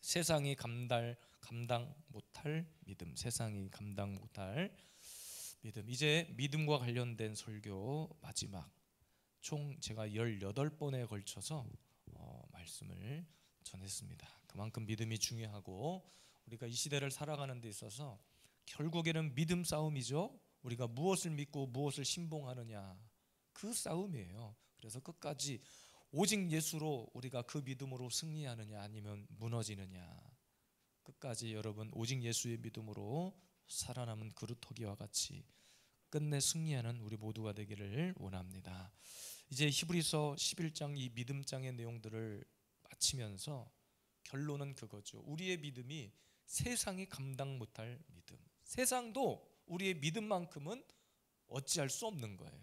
세상이 감당 못할 믿음. 세상이 감당 못할 믿음. 이제 믿음과 관련된 설교 마지막 총 제가 18번에 걸쳐서 말씀을 전했습니다. 그만큼 믿음이 중요하고 우리가 이 시대를 살아가는 데 있어서 결국에는 믿음 싸움이죠. 우리가 무엇을 믿고 무엇을 신봉하느냐, 그 싸움이에요. 그래서 끝까지 오직 예수로 우리가 그 믿음으로 승리하느냐 아니면 무너지느냐, 끝까지 여러분 오직 예수의 믿음으로 살아남은 그루터기와 같이 끝내 승리하는 우리 모두가 되기를 원합니다. 이제 히브리서 11장 이 믿음장의 내용들을 마치면서 결론은 그거죠. 우리의 믿음이 세상이 감당 못할 믿음. 세상도 우리의 믿음만큼은 어찌할 수 없는 거예요.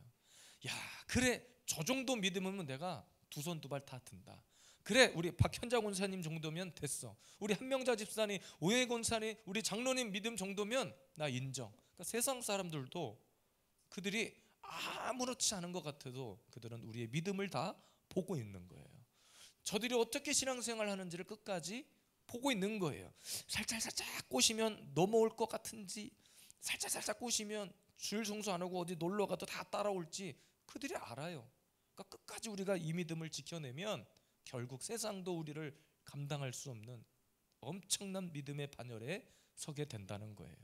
야, 그래, 저 정도 믿음이면 내가 두 손 두 발 다 든다. 그래, 우리 박현자 권사님 정도면 됐어. 우리 한명자 집사님, 오해 권사님, 우리 장로님 믿음 정도면 나 인정. 그러니까 세상 사람들도 그들이 아무렇지 않은 것 같아도 그들은 우리의 믿음을 다 보고 있는 거예요. 저들이 어떻게 신앙생활 하는지를 끝까지 보고 있는 거예요. 살짝 꼬시면 넘어올 것 같은지, 살짝 꼬시면 주일 성수 안 하고 어디 놀러 가도 다 따라올지 그들이 알아요. 그러니까 끝까지 우리가 이 믿음을 지켜내면 결국 세상도 우리를 감당할 수 없는 엄청난 믿음의 반열에 서게 된다는 거예요.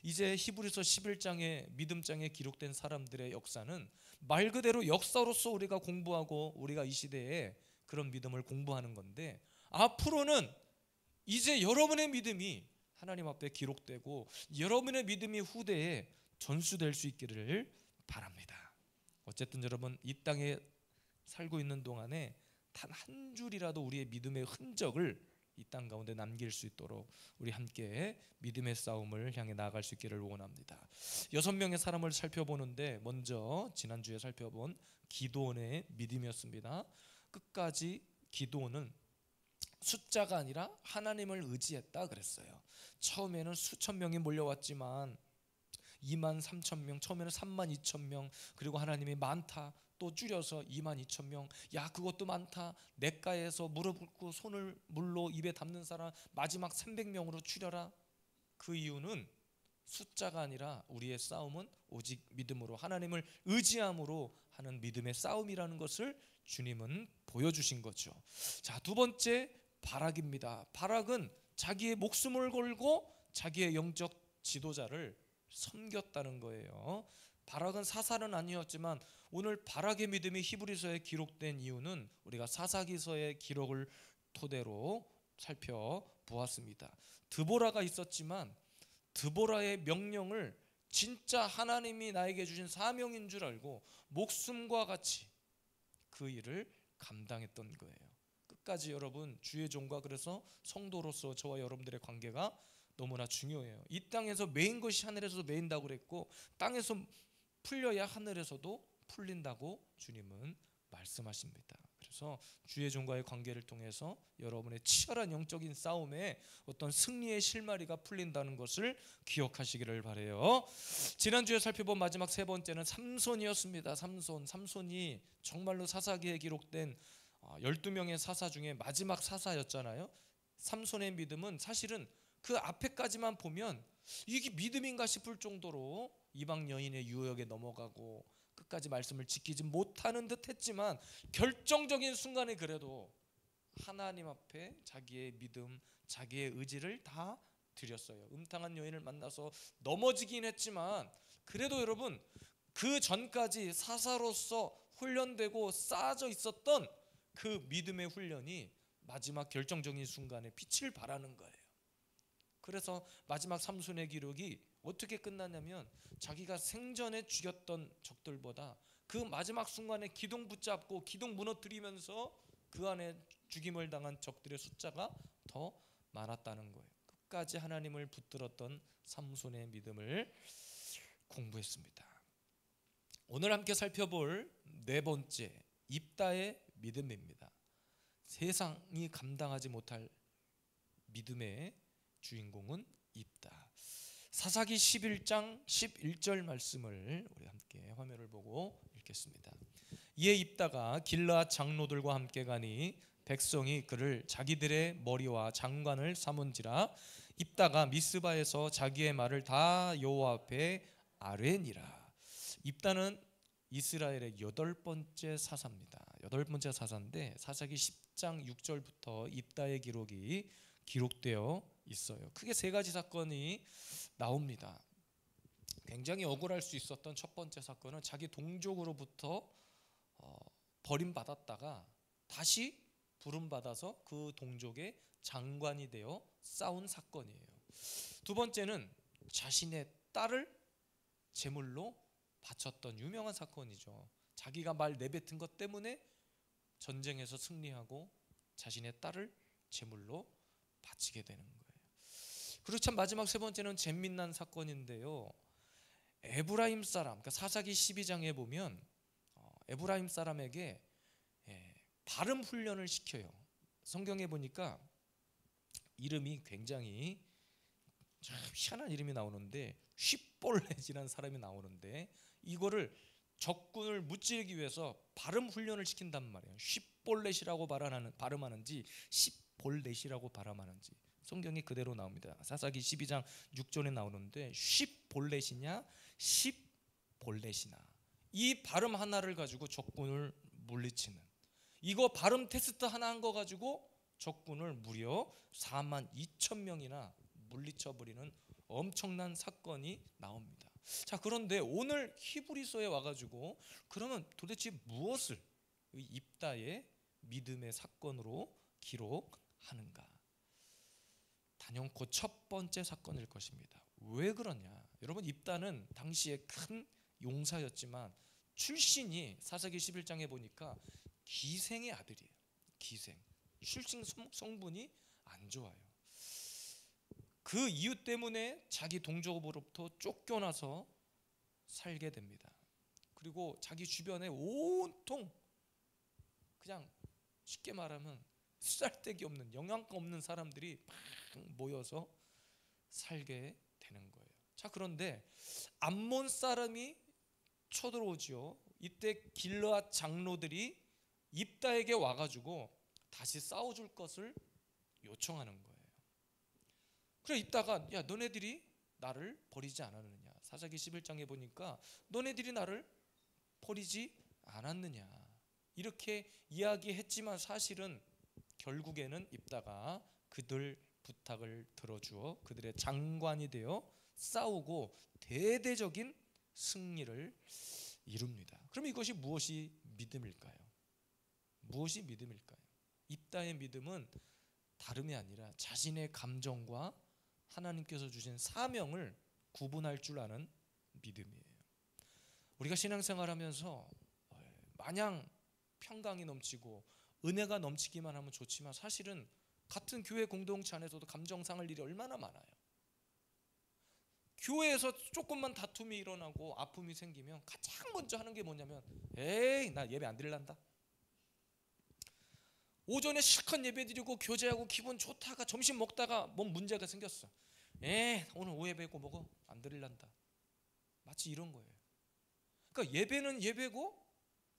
이제 히브리서 11장의 믿음장에 기록된 사람들의 역사는 말 그대로 역사로서 우리가 공부하고 우리가 이 시대에 그런 믿음을 공부하는 건데, 앞으로는 이제 여러분의 믿음이 하나님 앞에 기록되고 여러분의 믿음이 후대에 전수될 수 있기를 바랍니다. 어쨌든 여러분, 이 땅에 살고 있는 동안에 단 한 줄이라도 우리의 믿음의 흔적을 이 땅 가운데 남길 수 있도록 우리 함께 믿음의 싸움을 향해 나아갈 수 있기를 원합니다. 6명의 사람을 살펴보는데 먼저 지난주에 살펴본 기드온의 믿음이었습니다. 끝까지 기드온은 숫자가 아니라 하나님을 의지했다 그랬어요. 처음에는 수천 명이 몰려왔지만 2만 3천 명, 처음에는 3만 2천 명, 그리고 하나님이 많다 또 줄여서 2만 2천 명. 야, 그것도 많다. 냇가에서 무릎 꿇고 손을 물로 입에 담는 사람 마지막 300명으로 줄여라. 그 이유는 숫자가 아니라 우리의 싸움은 오직 믿음으로, 하나님을 의지함으로 하는 믿음의 싸움이라는 것을 주님은 보여주신 거죠. 자, 두 번째 바락입니다. 바락은 자기의 목숨을 걸고 자기의 영적 지도자를 섬겼다는 거예요. 바락은 사사는 아니었지만 오늘 바락의 믿음이 히브리서에 기록된 이유는 우리가 사사기서의 기록을 토대로 살펴보았습니다. 드보라가 있었지만 드보라의 명령을 진짜 하나님이 나에게 주신 사명인 줄 알고 목숨과 같이 그 일을 감당했던 거예요. 끝까지 여러분, 주의 종과, 그래서 성도로서 저와 여러분들의 관계가 너무나 중요해요. 이 땅에서 매인 것이 하늘에서도 매인다고 그랬고 땅에서 풀려야 하늘에서도 풀린다고 주님은 말씀하십니다. 그래서 주의 종과의 관계를 통해서 여러분의 치열한 영적인 싸움에 어떤 승리의 실마리가 풀린다는 것을 기억하시기를 바라요. 지난주에 살펴본 마지막 세 번째는 삼손이었습니다. 삼손이 정말로 사사기에 기록된 12명의 사사 중에 마지막 사사였잖아요. 삼손의 믿음은 사실은 그 앞에까지만 보면 이게 믿음인가 싶을 정도로 이방 여인의 유혹에 넘어가고 끝까지 말씀을 지키지 못하는 듯 했지만 결정적인 순간에 그래도 하나님 앞에 자기의 믿음, 자기의 의지를 다 드렸어요. 음탕한 여인을 만나서 넘어지긴 했지만 그래도 여러분, 그 전까지 사사로서 훈련되고 쌓아져 있었던 그 믿음의 훈련이 마지막 결정적인 순간에 빛을 발하는 거예요. 그래서 마지막 삼손의 기록이 어떻게 끝나냐면 자기가 생전에 죽였던 적들보다 그 마지막 순간에 기둥 붙잡고 기둥 무너뜨리면서 그 안에 죽임을 당한 적들의 숫자가 더 많았다는 거예요. 끝까지 하나님을 붙들었던 삼손의 믿음을 공부했습니다. 오늘 함께 살펴볼 네 번째, 입다의 믿음입니다. 세상이 감당하지 못할 믿음의 주인공은 입다. 사사기 11장 11절 말씀을 우리 함께 화면을 보고 읽겠습니다. 이에 입다가 길르앗 장로들과 함께 가니 백성이 그를 자기들의 머리와 장관을 삼은지라. 입다가 미스바에서 자기의 말을 다 여호와 앞에 아뢰니라. 입다는 이스라엘의 8번째 사사입니다. 8번째 사사인데 사사기 10장 6절부터 입다의 기록이 기록되어 있어요. 크게 3가지 사건이 나옵니다. 굉장히 억울할 수 있었던 첫 번째 사건은 자기 동족으로부터 버림받았다가 다시 부름받아서 그 동족의 장관이 되어 싸운 사건이에요. 두 번째는 자신의 딸을 제물로 바쳤던 유명한 사건이죠. 자기가 말 내뱉은 것 때문에 전쟁에서 승리하고 자신의 딸을 제물로 바치게 되는 거예요. 그리고 참 마지막 세 번째는 재미난 사건인데요. 에브라임 사람, 그러니까 사사기 12장에 보면 에브라임 사람에게 발음 훈련을 시켜요. 성경에 보니까 이름이 굉장히 참 희한한 이름이 나오는데 쉿볼렛이라는 사람이 나오는데 이거를 적군을 무찌르기 위해서 발음 훈련을 시킨단 말이에요. 쉿볼렛이라고 발음하는지 쉿볼렛이라고 발음하는지 성경이 그대로 나옵니다. 사사기 12장 6절에 나오는데 쉿볼렛이냐 쉿볼렛이나 이 발음 하나를 가지고 적군을 물리치는, 이거 발음 테스트 하나 한 거 가지고 적군을 무려 42,000명이나 물리쳐버리는 엄청난 사건이 나옵니다. 자, 그런데 오늘 히브리서에 와가지고 그러면 도대체 무엇을 입다의 믿음의 사건으로 기록하는가? 단연코 첫 번째 사건일 것입니다. 왜 그러냐? 여러분, 입다는 당시에 큰 용사였지만 출신이 사사기 11장에 보니까 기생의 아들이에요. 기생. 출신 성분이 안 좋아요. 그 이유 때문에 자기 동족으로부터 쫓겨나서 살게 됩니다. 그리고 자기 주변에 온통 그냥 쉽게 말하면 쓰잘데기 없는, 영양가 없는 사람들이 막 모여서 살게 되는 거예요. 자, 그런데 암몬 사람이 쳐들어오지요. 이때 길르앗 장로들이 입다에게 와가지고 다시 싸워줄 것을 요청하는 거예요. 그래 입다가 야, 너네들이 나를 버리지 않았느냐? 사사기 11장에 보니까 너네들이 나를 버리지 않았느냐? 이렇게 이야기했지만 사실은 결국에는 입다가 그들 부탁을 들어주어 그들의 장관이 되어 싸우고 대대적인 승리를 이룹니다. 그럼 이것이 무엇이 믿음일까요? 무엇이 믿음일까요? 입다의 믿음은 다름이 아니라 자신의 감정과 하나님께서 주신 사명을 구분할 줄 아는 믿음이에요. 우리가 신앙생활하면서 마냥 평강이 넘치고 은혜가 넘치기만 하면 좋지만 사실은 같은 교회 공동체 안에서도 감정 상할 일이 얼마나 많아요. 교회에서 조금만 다툼이 일어나고 아픔이 생기면 가장 먼저 하는 게 뭐냐면 에이, 나 예배 안 드릴란다. 오전에 실컷 예배 드리고 교제하고 기분 좋다가 점심 먹다가 뭔 문제가 생겼어. 오늘 오예배고 뭐고 안 드릴란다. 마치 이런 거예요. 그러니까 예배는 예배고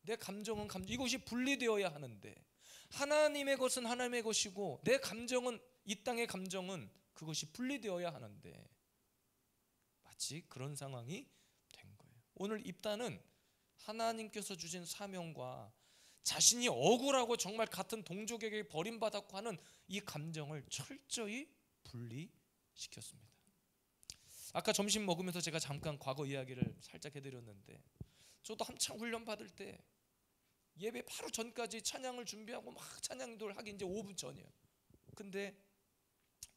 내 감정은 감정, 이것이 분리되어야 하는데 하나님의 것은 하나님의 것이고 내 감정은, 이 땅의 감정은 그것이 분리되어야 하는데 마치 그런 상황이 된 거예요. 오늘 입다는 하나님께서 주신 사명과 자신이 억울하고 정말 같은 동족에게 버림받았고 하는 이 감정을 철저히 분리시켰습니다. 아까 점심 먹으면서 제가 잠깐 과거 이야기를 살짝 해드렸는데 저도 한참 훈련 받을 때 예배 바로 전까지 찬양을 준비하고 막 찬양도를 하기 이제 5분 전이에요. 근데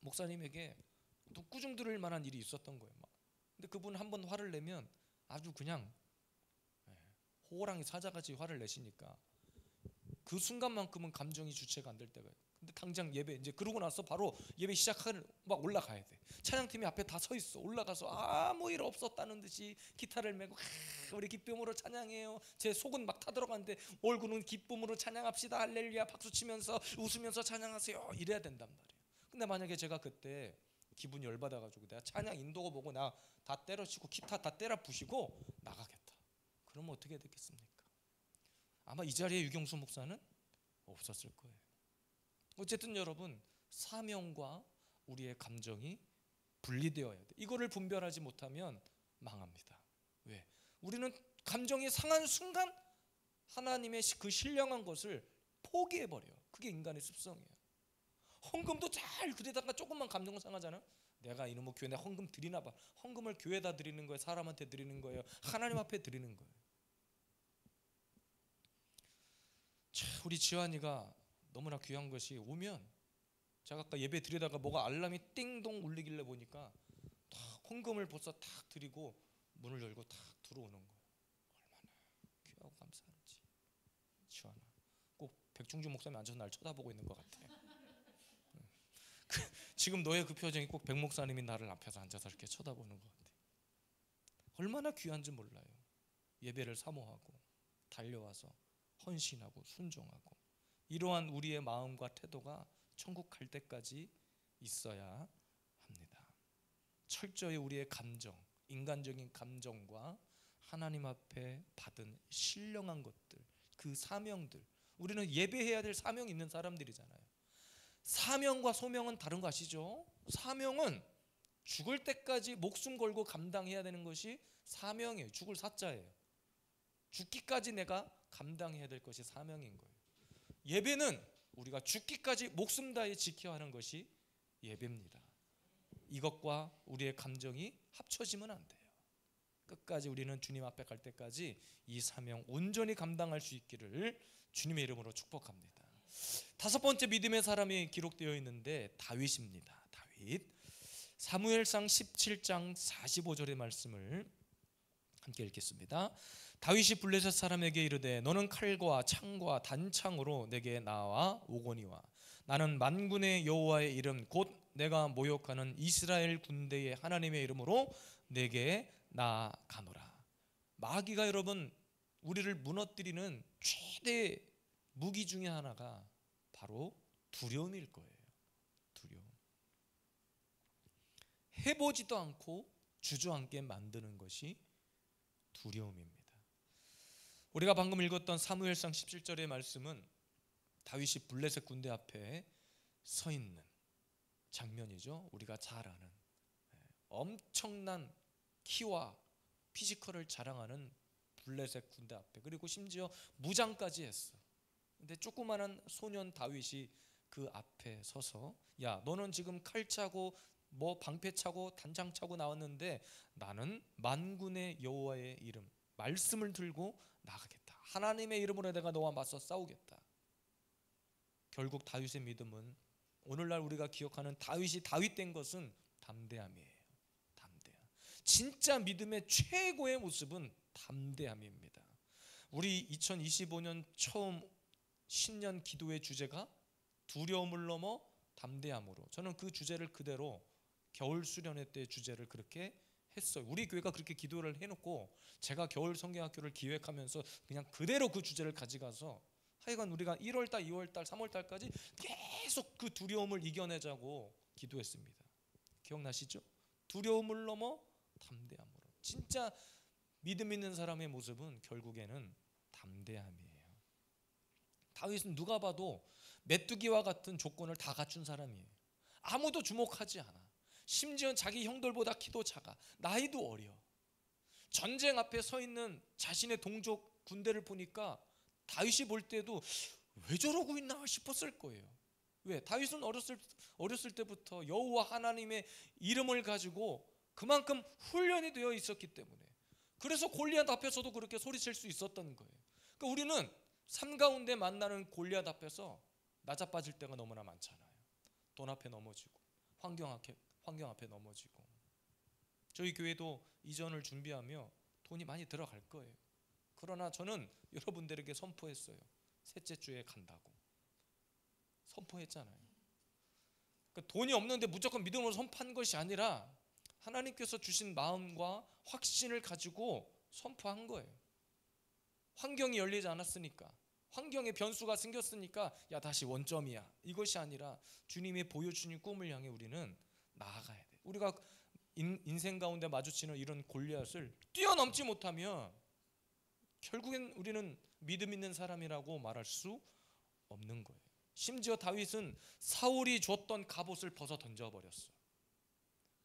목사님에게 또 꾸중 들을 만한 일이 있었던 거예요. 근데 그분 한번 화를 내면 아주 그냥 호랑이 사자같이 화를 내시니까 그 순간만큼은 감정이 주체가 안 될 때가 있어요. 근데 당장 예배 이제 그러고 나서 바로 예배 시작하는 막 올라가야 돼. 찬양팀이 앞에 다 서 있어. 올라가서 아무 일 없었다는 듯이 기타를 메고 우리 기쁨으로 찬양해요. 제 속은 막 타들어가는데 얼굴은 기쁨으로 찬양합시다. 할렐루야 박수 치면서 웃으면서 찬양하세요. 이래야 된단 말이에요. 근데 만약에 제가 그때 기분이 열받아가지고 내가 찬양 인도가 보고 나 다 때려치고 기타 다 때려 부시고 나가겠다. 그러면 어떻게 됐겠습니까? 아마 이 자리에 유경수 목사는 없었을 거예요. 어쨌든 여러분, 사명과 우리의 감정이 분리되어야 돼. 이거를 분별하지 못하면 망합니다. 왜? 우리는 감정이 상한 순간 하나님의 그 신령한 것을 포기해버려요. 그게 인간의 습성이에요. 헌금도 잘 그러다가 조금만 감정 상하잖아. 내가 이놈의 교회 내 헌금 드리나 봐. 헌금을 교회에다 드리는 거예요? 사람한테 드리는 거예요? 하나님 앞에 드리는 거예요. 자, 우리 지환이가 너무나 귀한 것이 오면, 제가 아까 예배 드리다가 뭐가 알람이 띵동 울리길래 보니까 딱 헌금을 벌써 탁 드리고 문을 열고 탁 들어오는 거예요. 얼마나 귀하고 감사한지. 지환아, 꼭 백중주 목사님 앉아서 날 쳐다보고 있는 것 같아. 지금 너의 그 표정이 꼭 백 목사님이 나를 앞에서 앉아서 이렇게 쳐다보는 것 같아. 얼마나 귀한지 몰라요. 예배를 사모하고 달려와서 헌신하고 순종하고, 이러한 우리의 마음과 태도가 천국 갈 때까지 있어야 합니다. 철저히 우리의 감정, 인간적인 감정과 하나님 앞에 받은 신령한 것들, 그 사명들, 우리는 예배해야 될 사명이 있는 사람들이잖아요. 사명과 소명은 다른 거 아시죠? 사명은 죽을 때까지 목숨 걸고 감당해야 되는 것이 사명이에요. 죽을 사자예요. 죽기까지 내가 감당해야 될 것이 사명인 거예요. 예배는 우리가 죽기까지 목숨 다해 지켜야 하는 것이 예배입니다. 이것과 우리의 감정이 합쳐지면 안 돼요. 끝까지 우리는 주님 앞에 갈 때까지 이 사명 온전히 감당할 수 있기를 주님의 이름으로 축복합니다. 다섯 번째 믿음의 사람이 기록되어 있는데 다윗입니다. 다윗. 사무엘상 17장 45절의 말씀을 함께 읽겠습니다. 다윗이 블레셋 사람에게 이르되 너는 칼과 창과 단창으로 내게 나와 오거니와 나는 만군의 여호와의 이름 곧 내가 모욕하는 이스라엘 군대의 하나님의 이름으로 내게 나아가노라. 마귀가 여러분 우리를 무너뜨리는 최대 무기 중에 하나가 바로 두려움일 거예요. 두려움. 해보지도 않고 주저앉게 만드는 것이 두려움입니다. 우리가 방금 읽었던 사무엘상 17절의 말씀은 다윗이 블레셋 군대 앞에 서 있는 장면이죠. 우리가 잘 아는 엄청난 키와 피지컬을 자랑하는 블레셋 군대 앞에, 그리고 심지어 무장까지 했어. 근데 조그마한 소년 다윗이 그 앞에 서서 야 너는 지금 칼 차고 뭐 방패 차고 단장 차고 나왔는데 나는 만군의 여호와의 이름 말씀을 들고 나가겠다. 하나님의 이름으로 내가 너와 맞서 싸우겠다. 결국 다윗의 믿음은 오늘날 우리가 기억하는 다윗이 다윗된 것은 담대함이에요. 담대함. 진짜 믿음의 최고의 모습은 담대함입니다. 우리 2025년 처음 신년 기도의 주제가 두려움을 넘어 담대함으로, 저는 그 주제를 그대로 겨울 수련회 때 주제를 그렇게 했어요. 우리 교회가 그렇게 기도를 해놓고 제가 겨울 성경학교를 기획하면서 그냥 그대로 그 주제를 가져가서 하여간 우리가 1월달, 2월달, 3월달까지 계속 그 두려움을 이겨내자고 기도했습니다. 기억나시죠? 두려움을 넘어 담대함으로. 진짜 믿음 있는 사람의 모습은 결국에는 담대함이에요. 다윗은 누가 봐도 메뚜기와 같은 조건을 다 갖춘 사람이에요. 아무도 주목하지 않아. 심지어 자기 형들보다 키도 작아. 나이도 어려. 전쟁 앞에 서 있는 자신의 동족 군대를 보니까 다윗이 볼 때도 왜 저러고 있나 싶었을 거예요. 왜? 다윗은 어렸을 때부터 여호와 하나님의 이름을 가지고 그만큼 훈련이 되어 있었기 때문에, 그래서 골리앗 앞에서도 그렇게 소리칠 수 있었던 거예요. 그러니까 우리는 삶 가운데 만나는 골리앗 앞에서 낮아빠질 때가 너무나 많잖아요. 돈 앞에 넘어지고 환경 앞에 넘어지고. 저희 교회도 이전을 준비하며 돈이 많이 들어갈 거예요. 그러나 저는 여러분들에게 선포했어요. 셋째 주에 간다고 선포했잖아요. 그러니까 돈이 없는데 무조건 믿음으로 선포한 것이 아니라 하나님께서 주신 마음과 확신을 가지고 선포한 거예요. 환경이 열리지 않았으니까, 환경에 변수가 생겼으니까 야 다시 원점이야, 이것이 아니라 주님이 보여주신 꿈을 향해 우리는 나아가야 돼. 우리가 인생 가운데 마주치는 이런 골리앗을 뛰어넘지 못하면 결국엔 우리는 믿음 있는 사람이라고 말할 수 없는 거예요. 심지어 다윗은 사울이 줬던 갑옷을 벗어 던져버렸어.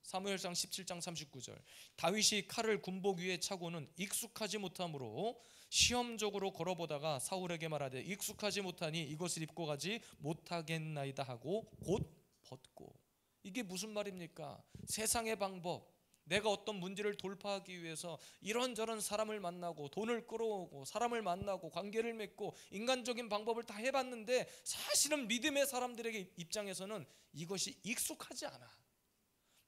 사무엘상 17장 39절, 다윗이 칼을 군복 위에 차고는 익숙하지 못함으로 시험적으로 걸어보다가 사울에게 말하되 익숙하지 못하니 이것을 입고 가지 못하겠나이다 하고 곧 벗고. 이게 무슨 말입니까? 세상의 방법, 내가 어떤 문제를 돌파하기 위해서 이런저런 사람을 만나고 돈을 끌어오고 사람을 만나고 관계를 맺고 인간적인 방법을 다 해봤는데 사실은 믿음의 사람들에게 입장에서는 이것이 익숙하지 않아.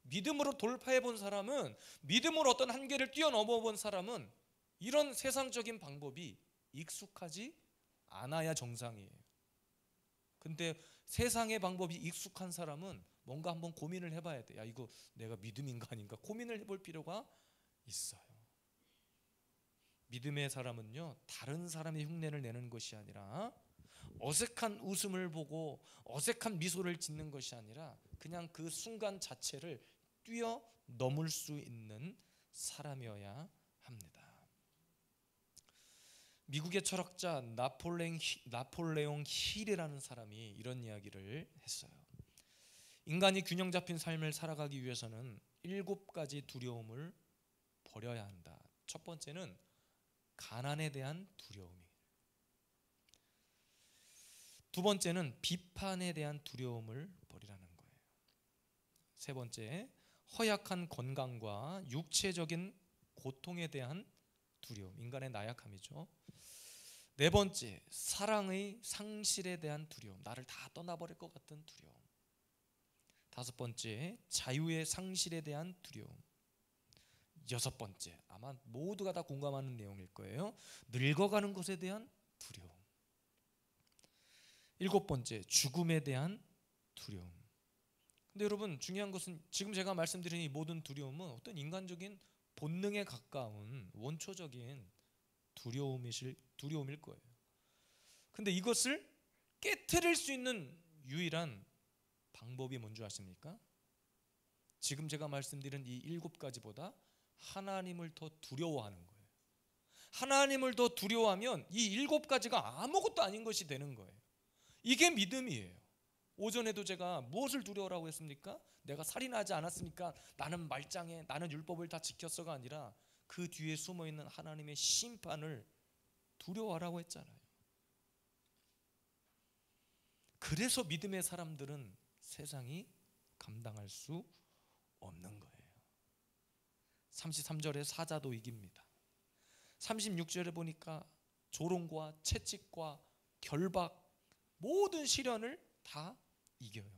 믿음으로 돌파해 본 사람은, 믿음으로 어떤 한계를 뛰어넘어 본 사람은 이런 세상적인 방법이 익숙하지 않아야 정상이에요. 근데 세상의 방법이 익숙한 사람은 뭔가 한번 고민을 해봐야 돼. 야, 이거 내가 믿음인가 아닌가 고민을 해볼 필요가 있어요. 믿음의 사람은요, 다른 사람의 흉내를 내는 것이 아니라, 어색한 웃음을 보고 어색한 미소를 짓는 것이 아니라 그냥 그 순간 자체를 뛰어넘을 수 있는 사람이어야 합니다. 미국의 철학자 나폴레옹 힐이라는 사람이 이런 이야기를 했어요. 인간이 균형 잡힌 삶을 살아가기 위해서는 7가지 두려움을 버려야 한다. 첫 번째는 가난에 대한 두려움이에요. 두 번째는 비판에 대한 두려움을 버리라는 거예요. 세 번째, 허약한 건강과 육체적인 고통에 대한 두려움, 인간의 나약함이죠. 네 번째, 사랑의 상실에 대한 두려움, 나를 다 떠나버릴 것 같은 두려움. 다섯 번째, 자유의 상실에 대한 두려움. 여섯 번째, 아마 모두가 다 공감하는 내용일 거예요. 늙어가는 것에 대한 두려움. 일곱 번째, 죽음에 대한 두려움. 근데 여러분, 중요한 것은 지금 제가 말씀드린 이 모든 두려움은 어떤 인간적인 본능에 가까운 원초적인 두려움일 거예요. 근데 이것을 깨트릴 수 있는 유일한 방법이 뭔지 아십니까? 지금 제가 말씀드린 이 7가지보다 하나님을 더 두려워하는 거예요. 하나님을 더 두려워하면 이 7가지가 아무것도 아닌 것이 되는 거예요. 이게 믿음이에요. 오전에도 제가 무엇을 두려워라고 했습니까? 내가 살인하지 않았으니까 나는 말짱해, 나는 율법을 다 지켰어가 아니라 그 뒤에 숨어있는 하나님의 심판을 두려워하라고 했잖아요. 그래서 믿음의 사람들은 세상이 감당할 수 없는 거예요. 33절에 사자도 이깁니다. 36절에 보니까 조롱과 채찍과 결박, 모든 시련을 다 이겨요.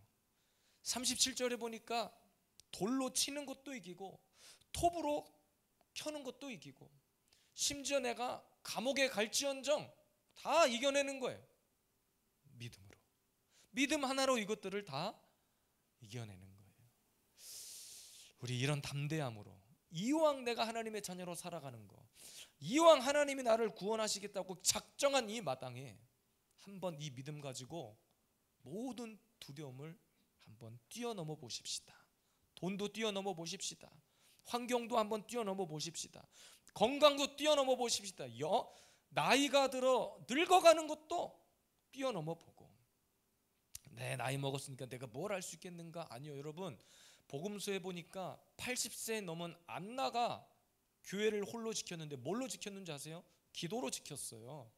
37절에 보니까 돌로 치는 것도 이기고 톱으로 켜는 것도 이기고 심지어 내가 감옥에 갈지언정 다 이겨내는 거예요. 믿음으로. 믿음 하나로 이것들을 다 이겨내는 거예요. 우리 이런 담대함으로 이왕 내가 하나님의 자녀로 살아가는 거, 이왕 하나님이 나를 구원하시겠다고 작정한 이 마당에 한번 이 믿음 가지고 모든 두려움을 한번 뛰어넘어 보십시다. 돈도 뛰어넘어 보십시다. 환경도 한번 뛰어넘어 보십시다. 건강도 뛰어넘어 보십시다. 나이가 들어 늙어가는 것도 뛰어넘어 보고, 내 나이 먹었으니까 내가 뭘 할 수 있겠는가? 아니요, 여러분. 복음서에 보니까 80세 넘은 안나가 교회를 홀로 지켰는데 뭘로 지켰는지 아세요? 기도로 지켰어요.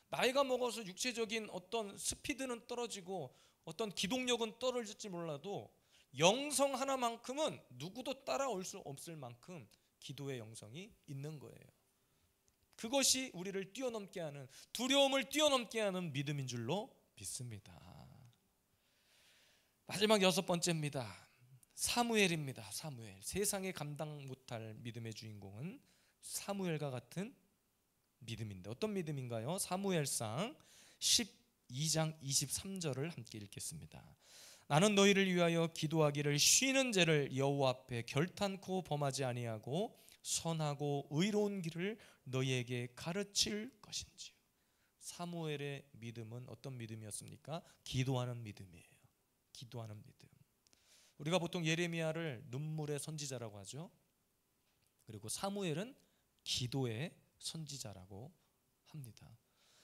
나이가 먹어서 육체적인 어떤 스피드는 떨어지고 어떤 기동력은 떨어질지 몰라도 영성 하나만큼은 누구도 따라올 수 없을 만큼 기도의 영성이 있는 거예요. 그것이 우리를 뛰어넘게 하는, 두려움을 뛰어넘게 하는 믿음인 줄로 믿습니다. 마지막 6번째입니다. 사무엘입니다. 사무엘. 세상에 감당 못할 믿음의 주인공은 사무엘과 같은 믿음인데 어떤 믿음인가요? 사무엘상 12장 23절을 함께 읽겠습니다. 나는 너희를 위하여 기도하기를 쉬는 죄를 여호와 앞에 결탄코 범하지 아니하고 선하고 의로운 길을 너희에게 가르칠 것인지요. 사무엘의 믿음은 어떤 믿음이었습니까? 기도하는 믿음이에요. 기도하는 믿음. 우리가 보통 예레미야를 눈물의 선지자라고 하죠. 그리고 사무엘은 기도의 선지자라고 합니다.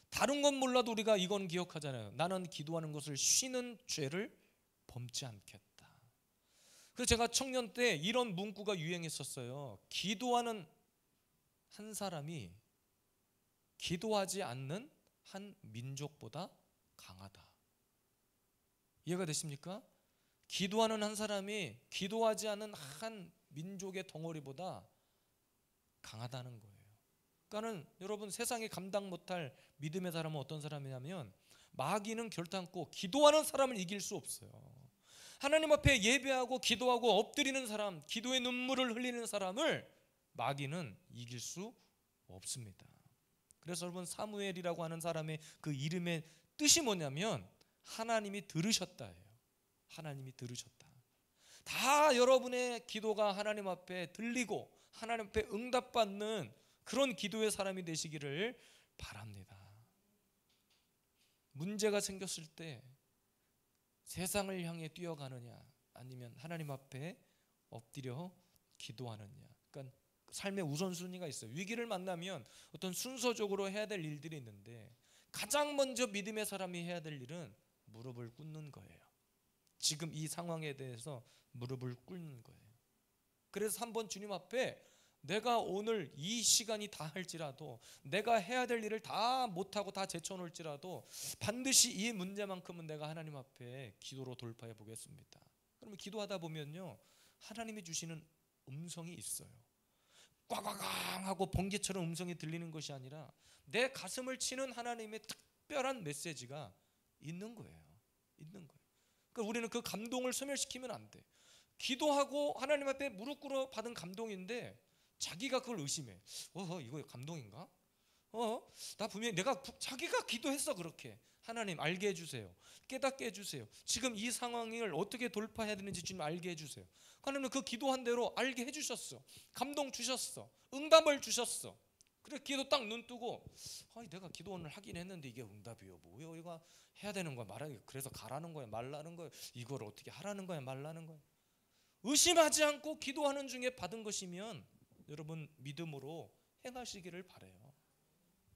다른 건 몰라도 우리가 이건 기억하잖아요. 나는 기도하는 것을 쉬는 죄를 범치 않겠다. 그래서 제가 청년 때 이런 문구가 유행했었어요. 기도하는 한 사람이 기도하지 않는 한 민족보다 강하다. 이해가 되십니까? 기도하는 한 사람이 기도하지 않는 한 민족의 덩어리보다 강하다는 거예요. 그러니까는 여러분, 세상에 감당 못할 믿음의 사람은 어떤 사람이냐면 마귀는 결단코 기도하는 사람을 이길 수 없어요. 하나님 앞에 예배하고 기도하고 엎드리는 사람, 기도의 눈물을 흘리는 사람을 마귀는 이길 수 없습니다. 그래서 여러분, 사무엘이라고 하는 사람의 그 이름의 뜻이 뭐냐면 하나님이 들으셨다예요. 하나님이 들으셨다. 다 여러분의 기도가 하나님 앞에 들리고 하나님 앞에 응답받는 그런 기도의 사람이 되시기를 바랍니다. 문제가 생겼을 때 세상을 향해 뛰어가느냐 아니면 하나님 앞에 엎드려 기도하느냐, 그러니까 삶의 우선순위가 있어요. 위기를 만나면 어떤 순서적으로 해야 될 일들이 있는데 가장 먼저 믿음의 사람이 해야 될 일은 무릎을 꿇는 거예요. 지금 이 상황에 대해서 무릎을 꿇는 거예요. 그래서 한번 주님 앞에 내가 오늘 이 시간이 다 할지라도, 내가 해야 될 일을 다 못하고 다 제쳐놓을지라도 반드시 이 문제만큼은 내가 하나님 앞에 기도로 돌파해 보겠습니다. 그러면 기도하다 보면요, 하나님이 주시는 음성이 있어요. 꽝꽝꽝 하고 번개처럼 음성이 들리는 것이 아니라 내 가슴을 치는 하나님의 특별한 메시지가 있는 거예요. 있는 거예요. 그러니까 우리는 그 감동을 소멸시키면 안 돼. 기도하고 하나님 앞에 무릎 꿇어 받은 감동인데 자기가 그걸 의심해. 이거 감동인가? 나 분명히 자기가 기도했어. 그렇게 하나님 알게 해주세요. 깨닫게 해주세요. 지금 이 상황을 어떻게 돌파해야 되는지 주님 알게 해주세요. 하나님은 그 기도한 대로 알게 해주셨어. 감동 주셨어. 응답을 주셨어. 그래 기도 딱 눈 뜨고 내가 기도 오늘 하긴 했는데 이게 응답이요. 뭐요? 이거 해야 되는 거야 말아야. 그래서 가라는 거야 말라는 거야. 이걸 어떻게 하라는 거야 말라는 거야. 의심하지 않고 기도하는 중에 받은 것이면 여러분 믿음으로 행하시기를 바라요.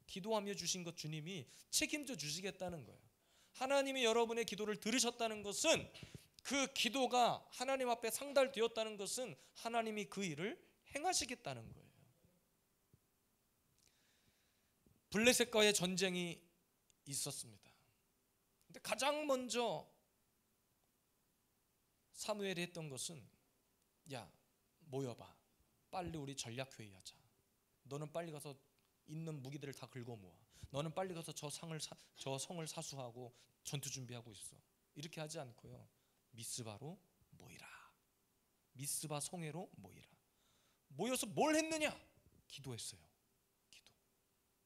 기도하며 주신 것 주님이 책임져 주시겠다는 거예요. 하나님이 여러분의 기도를 들으셨다는 것은, 그 기도가 하나님 앞에 상달되었다는 것은 하나님이 그 일을 행하시겠다는 거예요. 블레셋과의 전쟁이 있었습니다. 근데 가장 먼저 사무엘이 했던 것은, 야 모여봐, 빨리 우리 전략회의하자. 너는 빨리 가서 있는 무기들을 다 긁어 모아. 너는 빨리 가서 저 성을 사수하고 전투 준비하고 있어. 이렇게 하지 않고요, 미스바로 모이라. 미스바 성회로 모이라. 모여서 뭘 했느냐? 기도했어요. 기도.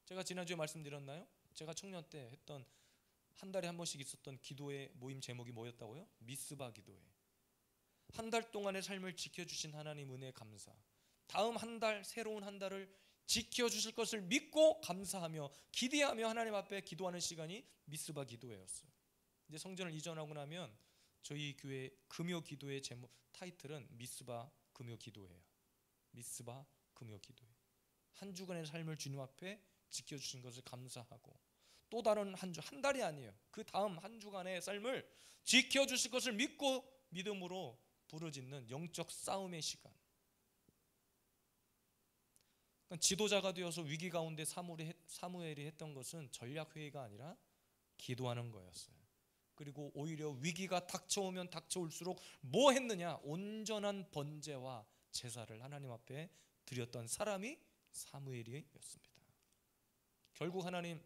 제가 지난주에 말씀드렸나요? 제가 청년 때 했던 한 달에 한 번씩 있었던 기도의 모임 제목이 뭐였다고요? 미스바 기도회. 한 달 동안의 삶을 지켜주신 하나님 은혜에 감사. 다음 한 달, 새로운 한 달을 지켜주실 것을 믿고 감사하며 기대하며 하나님 앞에 기도하는 시간이 미스바 기도회였어요. 이제 성전을 이전하고 나면 저희 교회 금요 기도의 제목 타이틀은 미스바 금요 기도회예요. 미스바 금요 기도회. 한 주간의 삶을 주님 앞에 지켜주신 것을 감사하고, 또 다른 한 주, 한 달이 아니에요. 그 다음 한 주간의 삶을 지켜주실 것을 믿고 믿음으로 부르짖는 영적 싸움의 시간. 그러니까 지도자가 되어서 위기 가운데 사무엘이 했던 것은 전략회의가 아니라 기도하는 거였어요. 그리고 오히려 위기가 닥쳐오면 닥쳐올수록 뭐 했느냐? 온전한 번제와 제사를 하나님 앞에 드렸던 사람이 사무엘이었습니다. 결국 하나님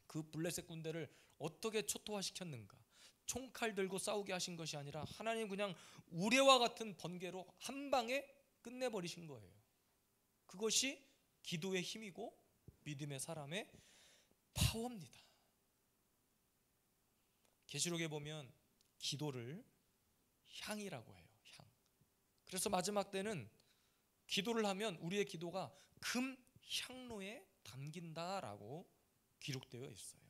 그 블레셋 군대를 어떻게 초토화시켰는가? 총칼 들고 싸우게 하신 것이 아니라 하나님 그냥 우레와 같은 번개로 한 방에 끝내버리신 거예요. 그것이 기도의 힘이고 믿음의 사람의 파워입니다. 계시록에 보면 기도를 향이라고 해요. 향. 그래서 마지막 때는 기도를 하면 우리의 기도가 금 향로에 담긴다라고 기록되어 있어요.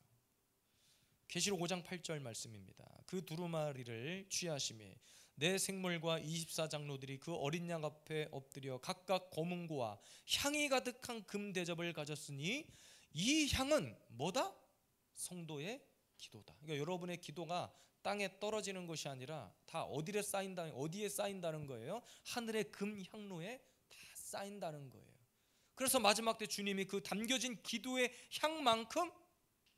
계시록 5장 8절 말씀입니다. 그 두루마리를 취하심에 내 생물과 24장로들이 그 어린 양 앞에 엎드려 각각 검은고와 향이 가득한 금 대접을 가졌으니 이 향은 뭐다? 성도의 기도다. 그러니까 여러분의 기도가 땅에 떨어지는 것이 아니라 다 어디에 쌓인다는 거예요? 하늘의 금 향로에 다 쌓인다는 거예요. 그래서 마지막 때 주님이 그 담겨진 기도의 향만큼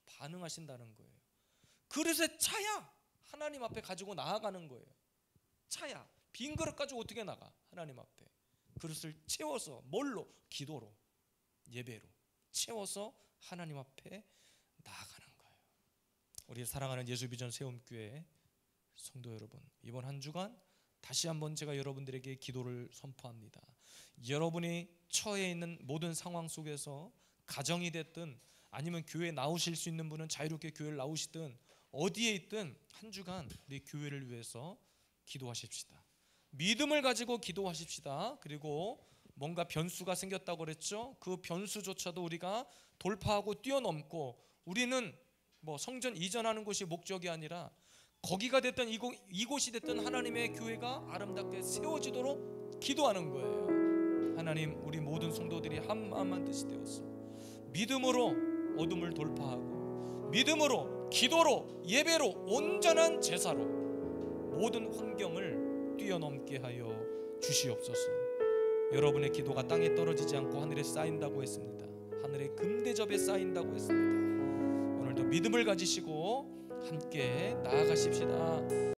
반응하신다는 거예요. 그릇에 차야 하나님 앞에 가지고 나아가는 거예요. 차야 빈 그릇 가지고 어떻게 나가? 하나님 앞에 그릇을 채워서 뭘로? 기도로, 예배로 채워서 하나님 앞에 나아가는 거예요. 우리 사랑하는 예수비전 세움교회 성도 여러분, 이번 한 주간 다시 한번 제가 여러분들에게 기도를 선포합니다. 여러분이 처해 있는 모든 상황 속에서 가정이 됐든 아니면 교회에 나오실 수 있는 분은 자유롭게 교회를 나오시든 어디에 있든 한 주간 우리 교회를 위해서 기도하십시다. 믿음을 가지고 기도하십시다. 그리고 뭔가 변수가 생겼다고 그랬죠? 그 변수조차도 우리가 돌파하고 뛰어넘고 우리는 뭐 성전 이전하는 것이 목적이 아니라 거기가 됐든 이곳이 됐든 하나님의 교회가 아름답게 세워지도록 기도하는 거예요. 하나님, 우리 모든 성도들이 한 마음 한 뜻이 되었어. 믿음으로 어둠을 돌파하고 믿음으로 기도로 예배로 온전한 제사로 모든 환경을 뛰어넘게 하여 주시옵소서. 여러분의 기도가 땅에 떨어지지 않고 하늘에 쌓인다고 했습니다. 하늘의 금대접에 쌓인다고 했습니다. 오늘도 믿음을 가지시고 함께 나아가십시다.